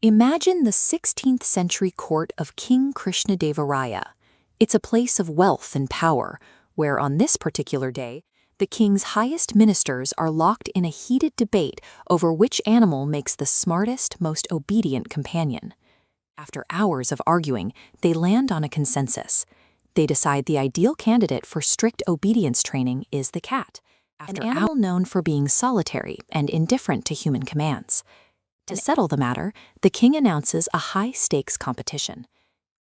Imagine the 16th century court of King Krishnadeva Raya. It's a place of wealth and power, where on this particular day, the king's highest ministers are locked in a heated debate over which animal makes the smartest, most obedient companion. After hours of arguing, they land on a consensus. They decide the ideal candidate for strict obedience training is the cat, an animal known for being solitary and indifferent to human commands. To settle the matter, the king announces a high-stakes competition.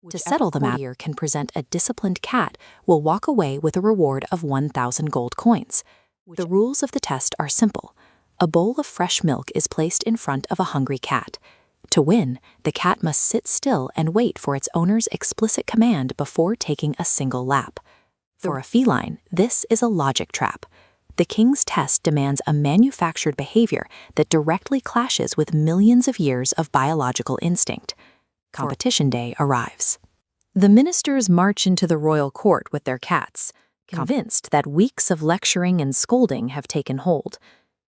The courtier can present a disciplined cat will walk away with a reward of 1,000 gold coins. The rules of the test are simple. A bowl of fresh milk is placed in front of a hungry cat. To win, the cat must sit still and wait for its owner's explicit command before taking a single lap. For a feline, this is a logic trap. The king's test demands a manufactured behavior that directly clashes with millions of years of biological instinct. Competition day arrives. The ministers march into the royal court with their cats, convinced that weeks of lecturing and scolding have taken hold.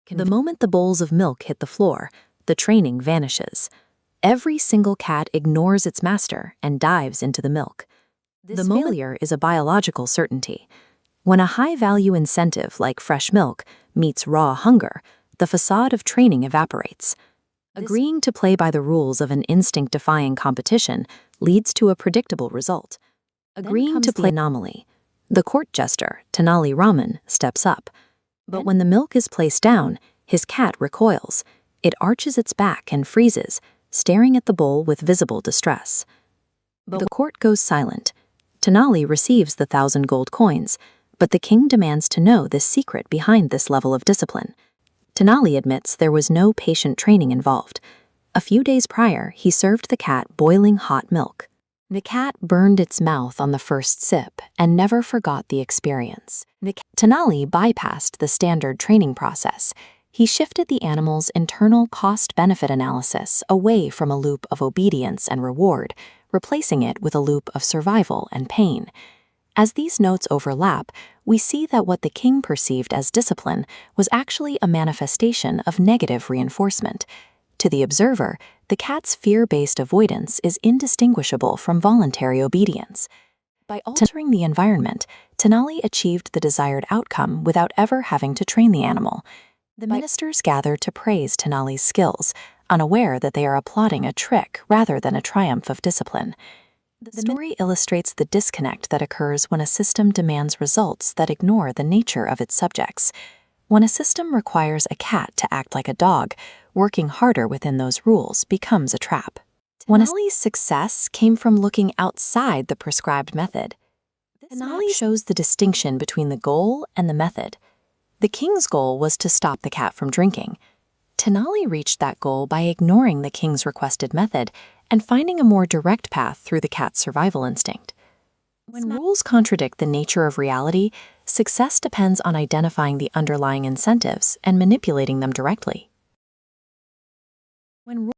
The moment the bowls of milk hit the floor, the training vanishes. Every single cat ignores its master and dives into the milk. The failure is a biological certainty. When a high-value incentive like fresh milk meets raw hunger, the facade of training evaporates. Agreeing to play by the rules of an instinct-defying competition leads to a predictable result. Agreeing to play anomaly. The court jester, Tenali Rama, steps up. But when the milk is placed down, his cat recoils. It arches its back and freezes, staring at the bowl with visible distress. The court goes silent. Tenali receives the 1,000 gold coins, but the king demands to know the secret behind this level of discipline. Tenali admits there was no patient training involved. A few days prior, he served the cat boiling hot milk. The cat burned its mouth on the first sip and never forgot the experience. Tenali bypassed the standard training process. He shifted the animal's internal cost-benefit analysis away from a loop of obedience and reward, replacing it with a loop of survival and pain. As these notes overlap, we see that what the king perceived as discipline was actually a manifestation of negative reinforcement. To the observer, the cat's fear-based avoidance is indistinguishable from voluntary obedience. By altering the environment, Tenali achieved the desired outcome without ever having to train the animal. The ministers gather to praise Tenali's skills, unaware that they are applauding a trick rather than a triumph of discipline. The story illustrates the disconnect that occurs when a system demands results that ignore the nature of its subjects. When a system requires a cat to act like a dog, working harder within those rules becomes a trap. Tenali's success came from looking outside the prescribed method. Tenali shows the distinction between the goal and the method. The king's goal was to stop the cat from drinking. Tenali reached that goal by ignoring the king's requested method and finding a more direct path through the cat's survival instinct. When rules contradict the nature of reality, success depends on identifying the underlying incentives and manipulating them directly. When